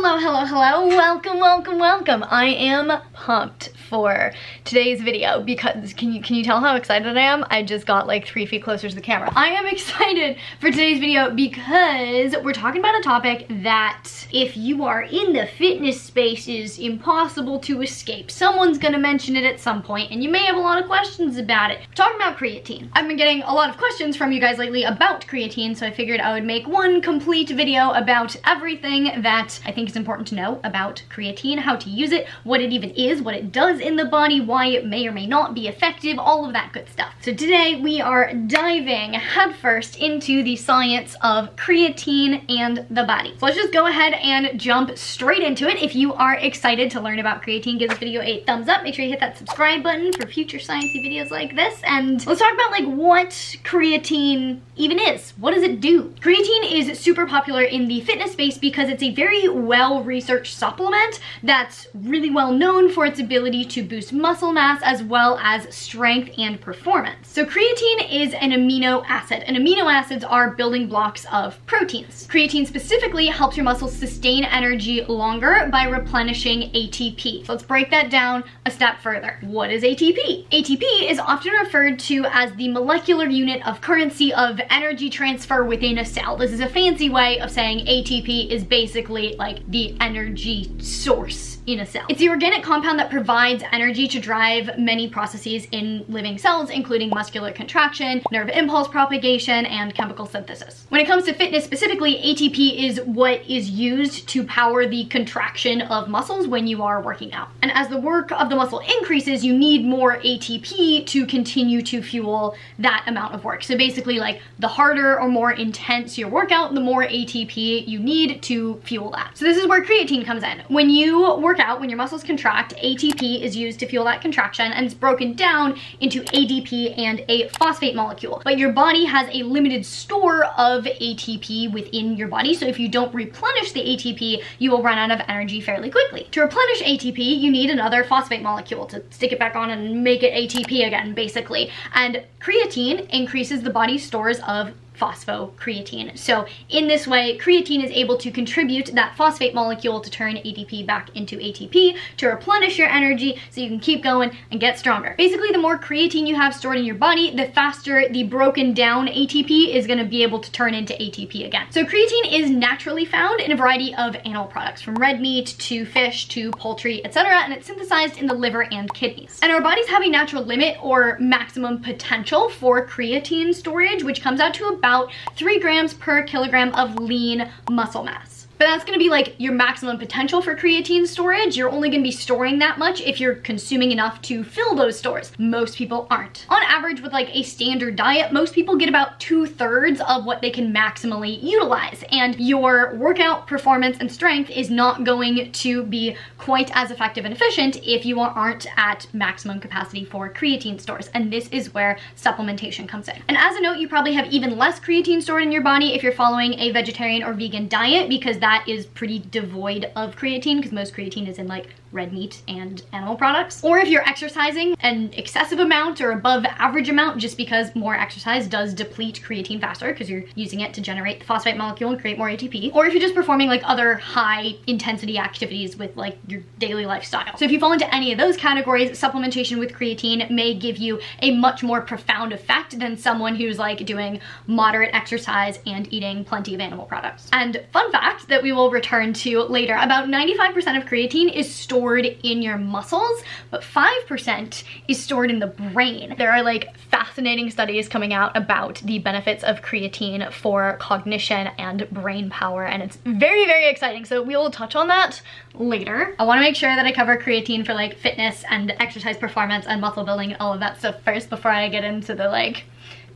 Hello, hello, hello. Welcome, welcome, welcome. I am pumped for today's video because can you tell how excited I am? I just got like 3 feet closer to the camera. I am excited for today's video because we're talking about a topic that if you are in the fitness space is impossible to escape. Someone's gonna mention it at some point and you may have a lot of questions about it. We're talking about creatine. I've been getting a lot of questions from you guys lately about creatine, so I figured I would make one complete video about everything that I think is important to know about creatine, how to use it, what it even is, what it does in the body, why it may or may not be effective, all of that good stuff. So today we are diving headfirst into the science of creatine and the body. So let's just go ahead and jump straight into it. If you are excited to learn about creatine, give this video a thumbs up. Make sure you hit that subscribe button for future sciencey videos like this. And let's talk about like what creatine even is. What does it do? Creatine is super popular in the fitness space because it's a very well-researched supplement that's really well known for its ability to boost muscle mass as well as strength and performance. So creatine is an amino acid, and amino acids are building blocks of proteins. Creatine specifically helps your muscles sustain energy longer by replenishing ATP. So let's break that down a step further. What is ATP? ATP is often referred to as the molecular unit of currency of energy transfer within a cell. This is a fancy way of saying ATP is basically like the energy source in a cell. It's the organic compound that provides energy to drive many processes in living cells, including muscular contraction, nerve impulse propagation, and chemical synthesis. When it comes to fitness specifically, ATP is what is used to power the contraction of muscles when you are working out. And as the work of the muscle increases, you need more ATP to continue to fuel that amount of work. So basically, like, the harder or more intense your workout, the more ATP you need to fuel that. So this is where creatine comes in. When you work out, when your muscles contract, ATP is used to fuel that contraction, and it's broken down into ADP and a phosphate molecule. But your body has a limited store of ATP within your body, so if you don't replenish the ATP, you will run out of energy fairly quickly. To replenish ATP, you need another phosphate molecule to stick it back on and make it ATP again, basically. And creatine increases the body's stores of phosphocreatine. So in this way, creatine is able to contribute that phosphate molecule to turn ADP back into ATP to replenish your energy so you can keep going and get stronger. Basically, the more creatine you have stored in your body, the faster the broken down ATP is going to be able to turn into ATP again. So creatine is naturally found in a variety of animal products, from red meat to fish to poultry, etc., and it's synthesized in the liver and kidneys. And our bodies have a natural limit or maximum potential for creatine storage, which comes out to about 3 grams per kilogram of lean muscle mass. But that's gonna be like your maximum potential for creatine storage. You're only gonna be storing that much if you're consuming enough to fill those stores. Most people aren't. On average, with like a standard diet, most people get about 2/3 of what they can maximally utilize. And your workout performance and strength is not going to be quite as effective and efficient if you aren't at maximum capacity for creatine stores. And this is where supplementation comes in. And as a note, you probably have even less creatine stored in your body if you're following a vegetarian or vegan diet, because that is pretty devoid of creatine, because most creatine is in like red meat and animal products. Or if you're exercising an excessive amount or above average amount, just because more exercise does deplete creatine faster because you're using it to generate the phosphate molecule and create more ATP. Or if you're just performing like other high intensity activities with like your daily lifestyle. So if you fall into any of those categories, supplementation with creatine may give you a much more profound effect than someone who's like doing moderate exercise and eating plenty of animal products. And fun fact that we will return to later, about 95% of creatine is stored in your muscles, but 5% is stored in the brain. There are like fascinating studies coming out about the benefits of creatine for cognition and brain power, and it's very, very exciting. So we will touch on that later. I want to make sure that I cover creatine for like fitness and exercise performance and muscle building and all of that stuff first before I get into the like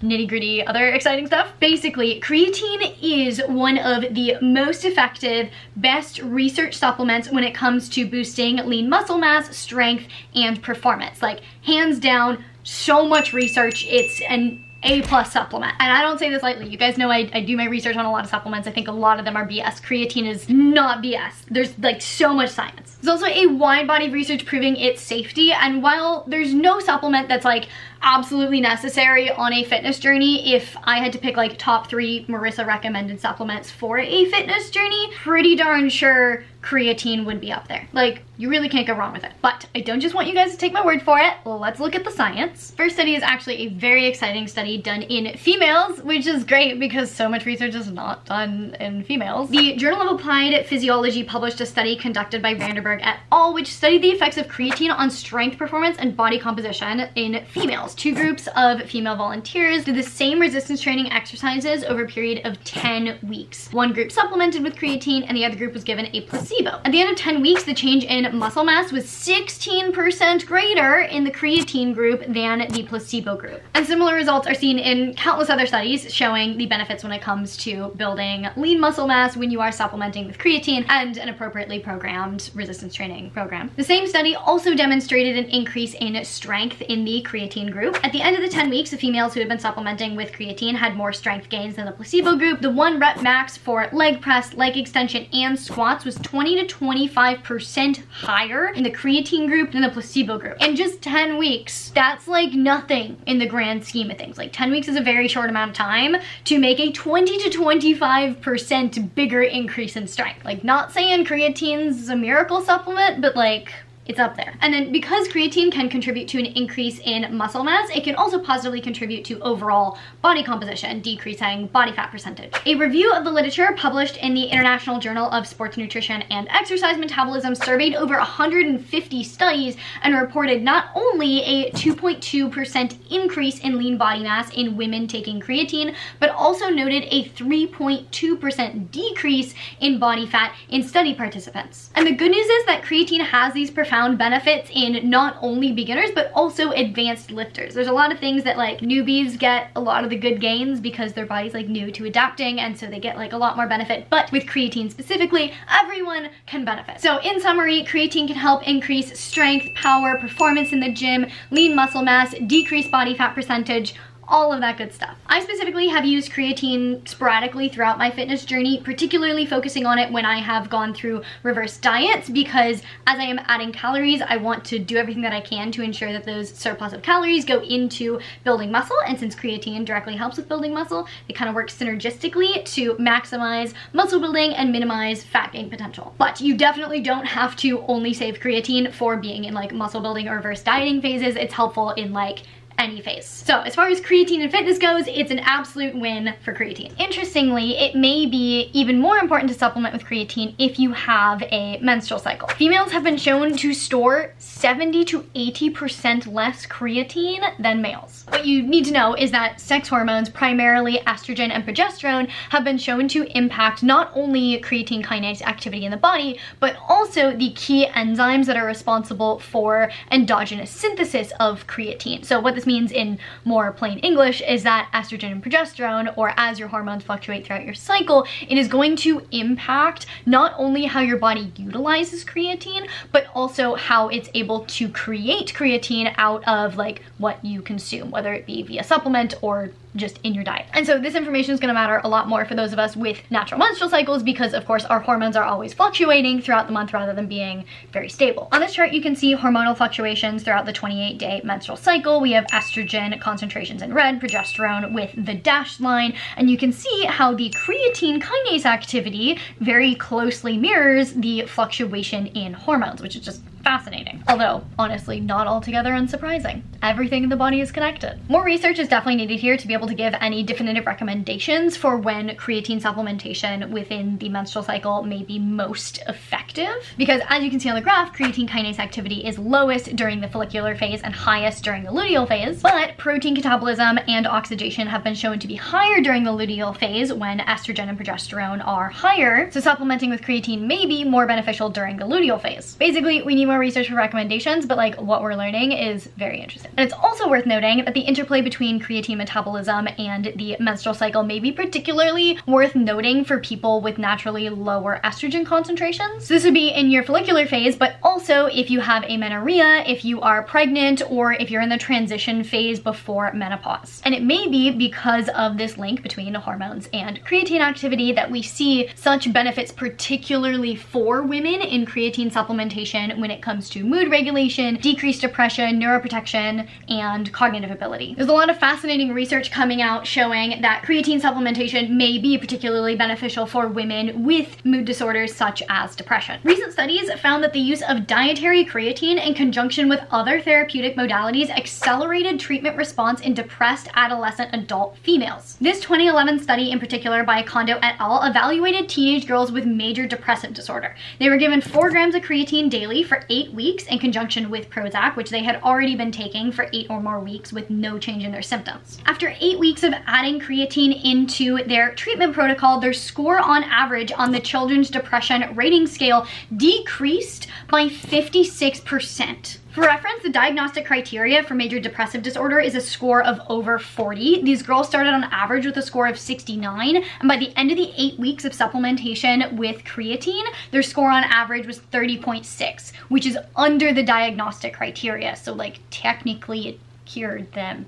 nitty-gritty other exciting stuff. Basically, creatine is one of the most effective, best research supplements when it comes to boosting lean muscle mass, strength, and performance. Like, hands down, so much research. It's an A+ supplement. And I don't say this lightly. You guys know I do my research on a lot of supplements. I think a lot of them are BS. Creatine is not BS. There's like so much science. There's also a wide body of research proving its safety. And while there's no supplement that's like absolutely necessary on a fitness journey. If I had to pick like top 3 Marissa recommended supplements for a fitness journey, pretty darn sure creatine would be up there. Like, you really can't go wrong with it. But I don't just want you guys to take my word for it. Let's look at the science. First study is actually a very exciting study done in females, which is great because so much research is not done in females. The Journal of Applied Physiology published a study conducted by Vanderberg et al., which studied the effects of creatine on strength performance and body composition in females. 2 groups of female volunteers did the same resistance training exercises over a period of 10 weeks. One group supplemented with creatine and the other group was given a placebo. At the end of 10 weeks, the change in muscle mass was 16% greater in the creatine group than the placebo group. And similar results are seen in countless other studies showing the benefits when it comes to building lean muscle mass when you are supplementing with creatine and an appropriately programmed resistance training program. The same study also demonstrated an increase in strength in the creatine group. At the end of the 10 weeks, the females who had been supplementing with creatine had more strength gains than the placebo group. The 1 rep max for leg press, leg extension, and squats was 20 to 25% higher in the creatine group than the placebo group. In just 10 weeks, that's like nothing in the grand scheme of things. Like 10 weeks is a very short amount of time to make a 20 to 25% bigger increase in strength. Like, not saying creatine's a miracle supplement, but like, it's up there. And then because creatine can contribute to an increase in muscle mass, it can also positively contribute to overall body composition, decreasing body fat percentage. A review of the literature published in the International Journal of Sports Nutrition and Exercise Metabolism surveyed over 150 studies and reported not only a 2.2% increase in lean body mass in women taking creatine, but also noted a 3.2% decrease in body fat in study participants. And the good news is that creatine has these profound benefits in not only beginners but also advanced lifters. There's a lot of things that like newbies get a lot of the good gains because their body's like new to adapting, and so they get like a lot more benefit. But with creatine specifically, everyone can benefit. So in summary, creatine can help increase strength, power, performance in the gym, lean muscle mass, decrease body fat percentage, all of that good stuff. I specifically have used creatine sporadically throughout my fitness journey, particularly focusing on it when I have gone through reverse diets, because as I am adding calories, I want to do everything that I can to ensure that those surplus of calories go into building muscle. And since creatine directly helps with building muscle, it kind of works synergistically to maximize muscle building and minimize fat gain potential. But you definitely don't have to only save creatine for being in like muscle building or reverse dieting phases. It's helpful in like any phase. So as far as creatine and fitness goes, it's an absolute win for creatine. Interestingly, it may be even more important to supplement with creatine if you have a menstrual cycle. Females have been shown to store 70 to 80% less creatine than males. What you need to know is that sex hormones, primarily estrogen and progesterone, have been shown to impact not only creatine kinase activity in the body, but also the key enzymes that are responsible for endogenous synthesis of creatine. So what this means in more plain English is that estrogen and progesterone, or as your hormones fluctuate throughout your cycle, it is going to impact not only how your body utilizes creatine, but also how it's able to create creatine out of like what you consume, whether it be via supplement or just in your diet. And so this information is going to matter a lot more for those of us with natural menstrual cycles, because of course our hormones are always fluctuating throughout the month rather than being very stable. On this chart you can see hormonal fluctuations throughout the 28-day menstrual cycle. We have estrogen concentrations in red, progesterone with the dashed line, and you can see how the creatine kinase activity very closely mirrors the fluctuation in hormones, which is just fascinating. Although, honestly, not altogether unsurprising. Everything in the body is connected. More research is definitely needed here to be able to give any definitive recommendations for when creatine supplementation within the menstrual cycle may be most effective. Because as you can see on the graph, creatine kinase activity is lowest during the follicular phase and highest during the luteal phase, but protein catabolism and oxidation have been shown to be higher during the luteal phase when estrogen and progesterone are higher. So supplementing with creatine may be more beneficial during the luteal phase. Basically, we need more research for recommendations, but like what we're learning is very interesting. And it's also worth noting that the interplay between creatine metabolism and the menstrual cycle may be particularly worth noting for people with naturally lower estrogen concentrations. So this would be in your follicular phase, but also if you have amenorrhea, if you are pregnant, or if you're in the transition phase before menopause. And it may be because of this link between hormones and creatine activity that we see such benefits, particularly for women, in creatine supplementation when it comes comes to mood regulation, decreased depression, neuroprotection, and cognitive ability. There's a lot of fascinating research coming out showing that creatine supplementation may be particularly beneficial for women with mood disorders such as depression. Recent studies found that the use of dietary creatine in conjunction with other therapeutic modalities accelerated treatment response in depressed adolescent adult females. This 2011 study in particular by Kondo et al. Evaluated teenage girls with major depressive disorder. They were given 4 grams of creatine daily for 8 weeks in conjunction with Prozac, which they had already been taking for 8 or more weeks with no change in their symptoms. After 8 weeks of adding creatine into their treatment protocol, their score on average on the Children's Depression Rating Scale decreased by 56%. For reference, the diagnostic criteria for major depressive disorder is a score of over 40. These girls started on average with a score of 69, and by the end of the 8 weeks of supplementation with creatine, their score on average was 30.6, which is under the diagnostic criteria. So like technically it cured them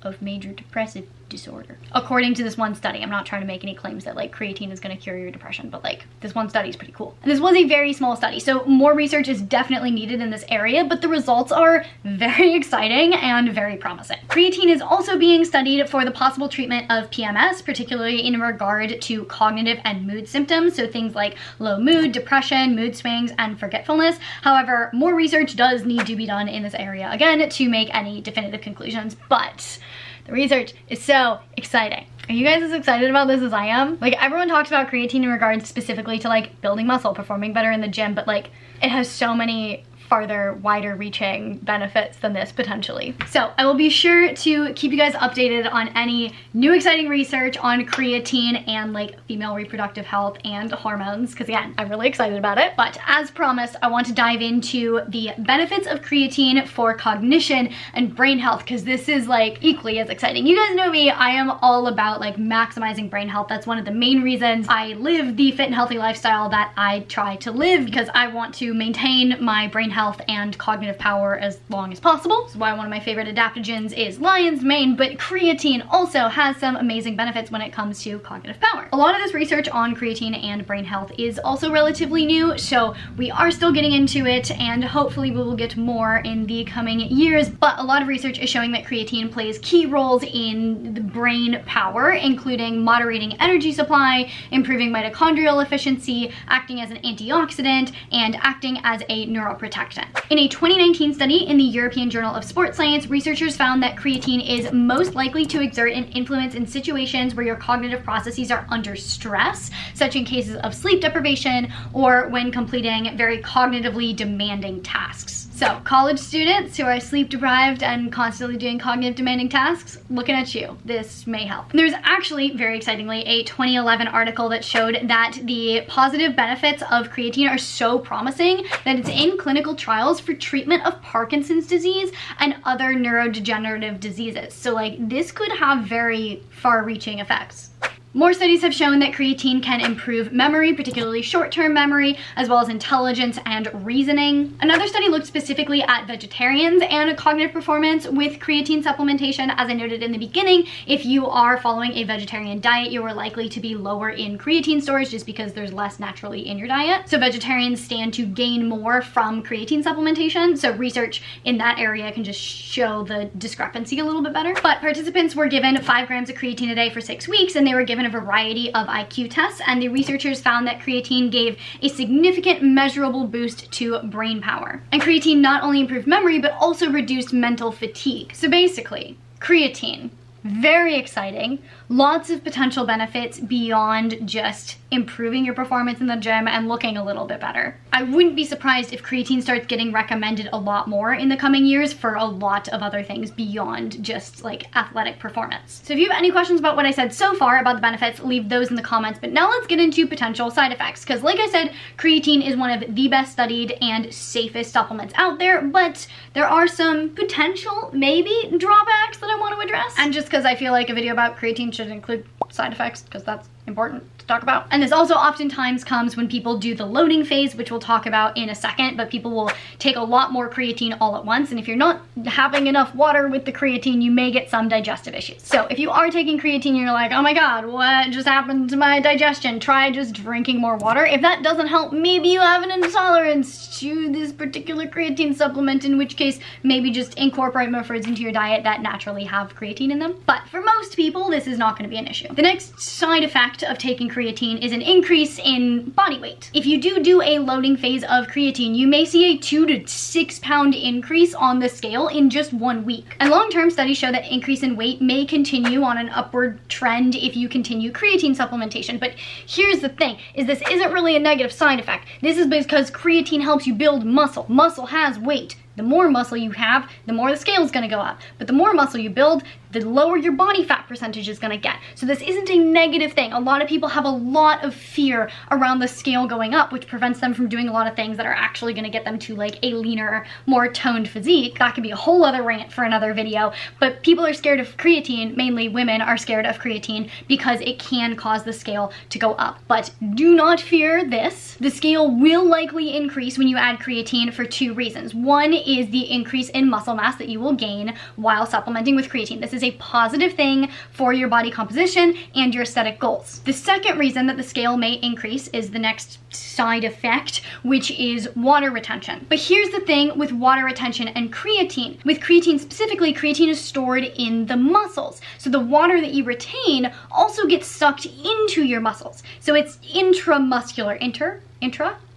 of major depressive disorder. According to this one study, I'm not trying to make any claims that like creatine is going to cure your depression, but like this one study is pretty cool. And this was a very small study, so more research is definitely needed in this area, but the results are very exciting and very promising. Creatine is also being studied for the possible treatment of PMS, particularly in regard to cognitive and mood symptoms, so things like low mood, depression, mood swings, and forgetfulness. However, more research does need to be done in this area, again, to make any definitive conclusions, but the research is so exciting. Are you guys as excited about this as I am? Like, everyone talks about creatine in regards specifically to like building muscle, performing better in the gym, but like it has so many farther, wider reaching benefits than this potentially. So I will be sure to keep you guys updated on any new exciting research on creatine and like female reproductive health and hormones, because again, I'm really excited about it. But as promised, I want to dive into the benefits of creatine for cognition and brain health, because this is like equally as exciting. You guys know me, I am all about like maximizing brain health. That's one of the main reasons I live the fit and healthy lifestyle that I try to live, because I want to maintain my brain health and cognitive power as long as possible. This is why one of my favorite adaptogens is lion's mane, but creatine also has some amazing benefits when it comes to cognitive power. A lot of this research on creatine and brain health is also relatively new, so we are still getting into it, and hopefully we will get more in the coming years, but a lot of research is showing that creatine plays key roles in the brain power, including moderating energy supply, improving mitochondrial efficiency, acting as an antioxidant, and acting as a neuroprotectant. In a 2019 study in the European Journal of Sports Science, researchers found that creatine is most likely to exert an influence in situations where your cognitive processes are under stress, such in cases of sleep deprivation or when completing very cognitively demanding tasks. So college students who are sleep deprived and constantly doing cognitive demanding tasks, looking at you. This may help. There's actually, very excitingly, a 2011 article that showed that the positive benefits of creatine are so promising that it's in clinical trials for treatment of Parkinson's disease and other neurodegenerative diseases. So like this could have very far-reaching effects. More studies have shown that creatine can improve memory, particularly short-term memory, as well as intelligence and reasoning. Another study looked specifically at vegetarians and cognitive performance with creatine supplementation. As I noted in the beginning, if you are following a vegetarian diet, you are likely to be lower in creatine storage just because there's less naturally in your diet. So vegetarians stand to gain more from creatine supplementation. So research in that area can just show the discrepancy a little bit better. But participants were given 5 grams of creatine a day for 6 weeks, and they were given a variety of IQ tests, and the researchers found that creatine gave a significant measurable boost to brain power. And creatine not only improved memory, but also reduced mental fatigue. So basically, creatine, very exciting, lots of potential benefits beyond just improving your performance in the gym and looking a little bit better. I wouldn't be surprised if creatine starts getting recommended a lot more in the coming years for a lot of other things beyond just like athletic performance. So if you have any questions about what I said so far about the benefits, leave those in the comments. But now let's get into potential side effects, because like I said, creatine is one of the best studied and safest supplements out there, but there are some potential maybe drawbacks that I want to address. And just because I feel like a video about creatine should include side effects, because that's important to talk about. And this also oftentimes comes when people do the loading phase, which we'll talk about in a second, but people will take a lot more creatine all at once. And if you're not having enough water with the creatine, you may get some digestive issues. So if you are taking creatine and you're like, oh my God, what just happened to my digestion? Try just drinking more water. If that doesn't help, maybe you have an intolerance to this particular creatine supplement, in which case maybe just incorporate more foods into your diet that naturally have creatine in them. But for most people, this is not going to be an issue. The next side effect of taking creatine is an increase in body weight. If you do a loading phase of creatine, you may see a 2 to 6 pound increase on the scale in just 1 week. And long-term studies show that increase in weight may continue on an upward trend if you continue creatine supplementation. But here's the thing, is this isn't really a negative side effect. This is because creatine helps you build muscle. Muscle has weight. The more muscle you have, the more the scale is going to go up. But the more muscle you build, the lower your body fat percentage is going to get. So this isn't a negative thing. A lot of people have a lot of fear around the scale going up, which prevents them from doing a lot of things that are actually going to get them to like a leaner, more toned physique. That could be a whole other rant for another video. But people are scared of creatine, mainly women are scared of creatine because it can cause the scale to go up. But do not fear this. The scale will likely increase when you add creatine for 2 reasons. One is the increase in muscle mass that you will gain while supplementing with creatine. This is a positive thing for your body composition and your aesthetic goals. The second reason that the scale may increase is the next side effect, which is water retention. But here's the thing with water retention and creatine. With creatine specifically, creatine is stored in the muscles. So the water that you retain also gets sucked into your muscles. So it's intramuscular,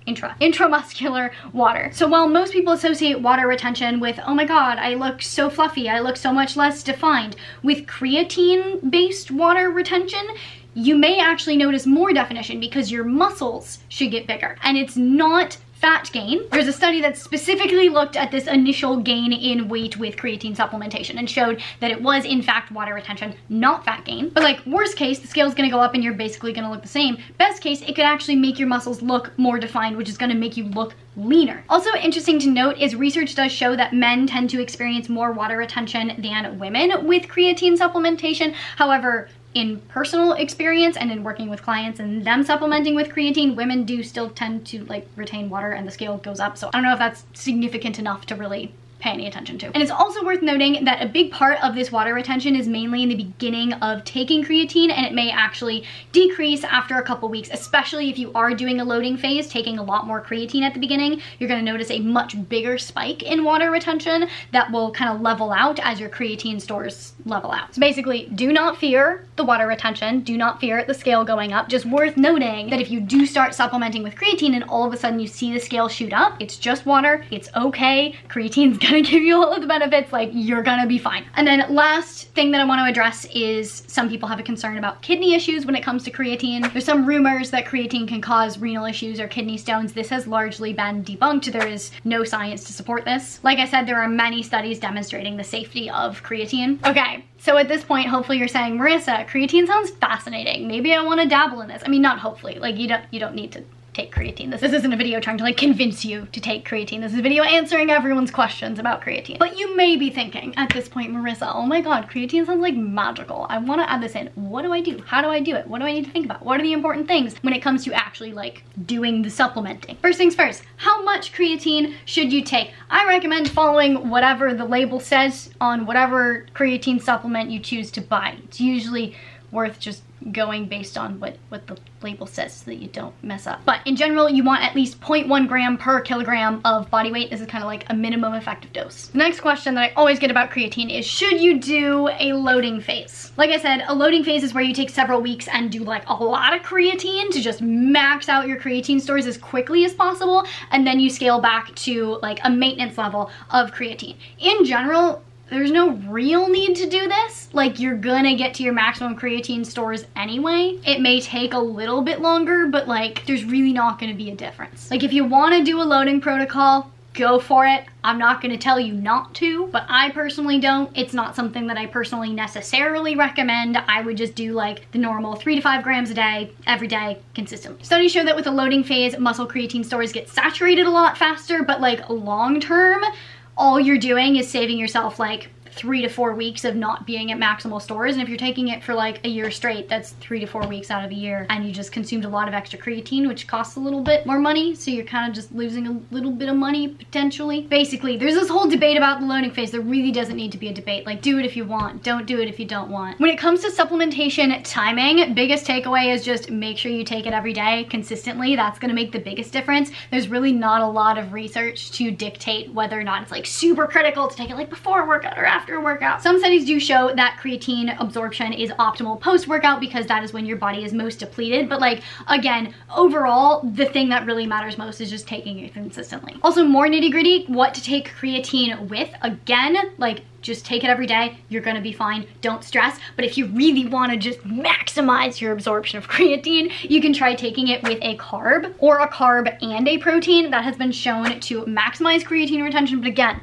intramuscular water. So while most people associate water retention with, oh my God, I look so fluffy, I look so much less defined, with creatine-based water retention, you may actually notice more definition because your muscles should get bigger. And it's not fat gain. There's a study that specifically looked at this initial gain in weight with creatine supplementation and showed that it was in fact water retention, not fat gain. But like worst case, the scale's gonna go up and you're basically gonna look the same. Best case, it could actually make your muscles look more defined, which is gonna make you look leaner. Also interesting to note is research does show that men tend to experience more water retention than women with creatine supplementation. However, in personal experience and in working with clients and them supplementing with creatine, women do still tend to like retain water and the scale goes up. So I don't know if that's significant enough to really pay any attention to. And it's also worth noting that a big part of this water retention is mainly in the beginning of taking creatine, and it may actually decrease after a couple weeks, especially if you are doing a loading phase, taking a lot more creatine at the beginning. You're gonna notice a much bigger spike in water retention that will kind of level out as your creatine stores level out. So basically, do not fear the water retention, do not fear the scale going up. Just worth noting that if you do start supplementing with creatine and all of a sudden you see the scale shoot up, it's just water, it's okay. Creatine's gonna give you all of the benefits, like you're gonna be fine. And then last thing that I want to address is some people have a concern about kidney issues when it comes to creatine. There's some rumors that creatine can cause renal issues or kidney stones. This has largely been debunked. There is no science to support this. Like I said, there are many studies demonstrating the safety of creatine. Okay, so at this point, hopefully you're saying, Marissa, creatine sounds fascinating. Maybe I want to dabble in this. I mean, not hopefully, like you don't need to take creatine. This isn't a video trying to like convince you to take creatine. This is a video answering everyone's questions about creatine. But you may be thinking at this point, Marissa, oh my God, creatine sounds like magical. I want to add this in. What do I do? How do I do it? What do I need to think about? What are the important things when it comes to actually like doing the supplementing? First things first, how much creatine should you take? I recommend following whatever the label says on whatever creatine supplement you choose to buy. It's usually worth just going based on what the label says so that you don't mess up. But in general, you want at least 0.1 gram per kilogram of body weight. This is kind of like a minimum effective dose. The next question that I always get about creatine is, should you do a loading phase? Like I said, a loading phase is where you take several weeks and do like a lot of creatine to just max out your creatine stores as quickly as possible, and then you scale back to like a maintenance level of creatine. In general, there's no real need to do this. Like, you're gonna get to your maximum creatine stores anyway. It may take a little bit longer, but like, there's really not gonna be a difference. Like, if you wanna do a loading protocol, go for it. I'm not gonna tell you not to, but I personally don't. It's not something that I personally necessarily recommend. I would just do like the normal 3 to 5 grams a day, every day, consistently. Studies show that with a loading phase, muscle creatine stores get saturated a lot faster, but like long term, all you're doing is saving yourself like 3 to 4 weeks of not being at maximal stores. And if you're taking it for like a year straight, that's 3 to 4 weeks out of the year. And you just consumed a lot of extra creatine, which costs a little bit more money. So you're kind of just losing a little bit of money potentially. Basically, there's this whole debate about the loading phase. There really doesn't need to be a debate. Like, do it if you want, don't do it if you don't want. When it comes to supplementation timing, biggest takeaway is just make sure you take it every day consistently. That's gonna make the biggest difference. There's really not a lot of research to dictate whether or not it's like super critical to take it like before a workout or after a workout. Some studies do show that creatine absorption is optimal post-workout because that is when your body is most depleted. But like, again, overall, the thing that really matters most is just taking it consistently. Also, more nitty-gritty, what to take creatine with. Again, like, just take it every day, you're gonna be fine, don't stress. But if you really wanna just maximize your absorption of creatine, you can try taking it with a carb or a carb and a protein. That has been shown to maximize creatine retention, but again,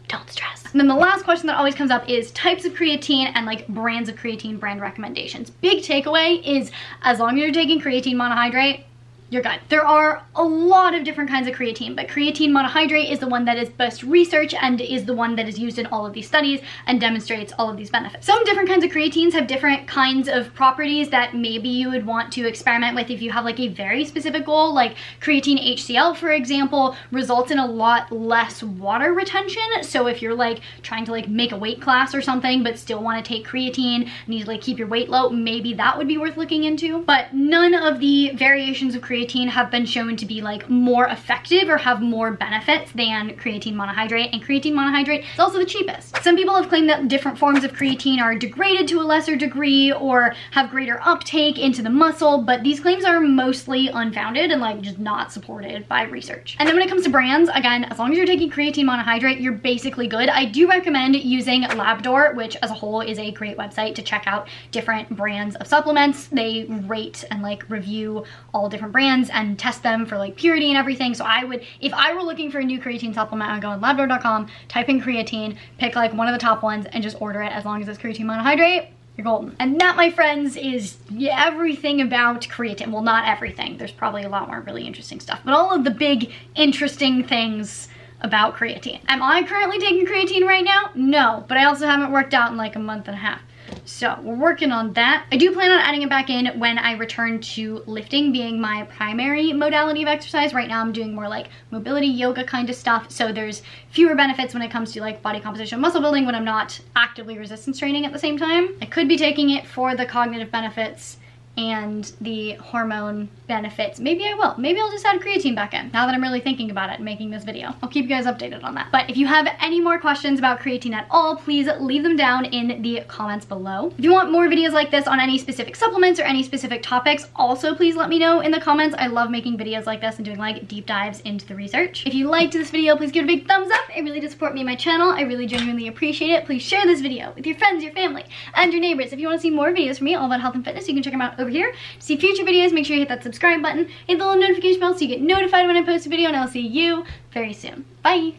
don't stress. And then the last question that always comes up is types of creatine and like brands of creatine, brand recommendations. Big takeaway is as long as you're taking creatine monohydrate, you're good. There are a lot of different kinds of creatine, but creatine monohydrate is the one that is best researched and is the one that is used in all of these studies and demonstrates all of these benefits. Some different kinds of creatines have different kinds of properties that maybe you would want to experiment with if you have like a very specific goal. Like creatine HCl, for example, results in a lot less water retention. So if you're like trying to like make a weight class or something, but still want to take creatine, need to like keep your weight low, maybe that would be worth looking into. But none of the variations of creatine have been shown to be like more effective or have more benefits than creatine monohydrate, and creatine monohydrate is also the cheapest. Some people have claimed that different forms of creatine are degraded to a lesser degree or have greater uptake into the muscle, but these claims are mostly unfounded and like just not supported by research. And then when it comes to brands, again, as long as you're taking creatine monohydrate, you're basically good. I do recommend using Labdoor, which as a whole is a great website to check out different brands of supplements. They rate and like review all different brands and test them for like purity and everything. So I would, if I were looking for a new creatine supplement, I would go on labdoor.com, type in creatine, pick like one of the top ones and just order it. As long as it's creatine monohydrate, you're golden. And that, my friends, is everything about creatine. Well, not everything. There's probably a lot more really interesting stuff, but all of the big interesting things about creatine. Am I currently taking creatine right now? No, but I also haven't worked out in like a month and a half. So we're working on that. I do plan on adding it back in when I return to lifting being my primary modality of exercise. Right now I'm doing more like mobility yoga kind of stuff. So there's fewer benefits when it comes to like body composition, muscle building when I'm not actively resistance training at the same time. I could be taking it for the cognitive benefits and the hormone benefits. Maybe I will. Maybe I'll just add creatine back in now that I'm really thinking about it and making this video. I'll keep you guys updated on that. But if you have any more questions about creatine at all, please leave them down in the comments below. If you want more videos like this on any specific supplements or any specific topics, also please let me know in the comments. I love making videos like this and doing like deep dives into the research. If you liked this video, please give it a big thumbs up. It really does support me and my channel. I really genuinely appreciate it. Please share this video with your friends, your family, and your neighbors. If you want to see more videos from me all about health and fitness, you can check them out over here. To see future videos, make sure you hit that subscribe button, hit the little notification bell so you get notified when I post a video, and I'll see you very soon. Bye!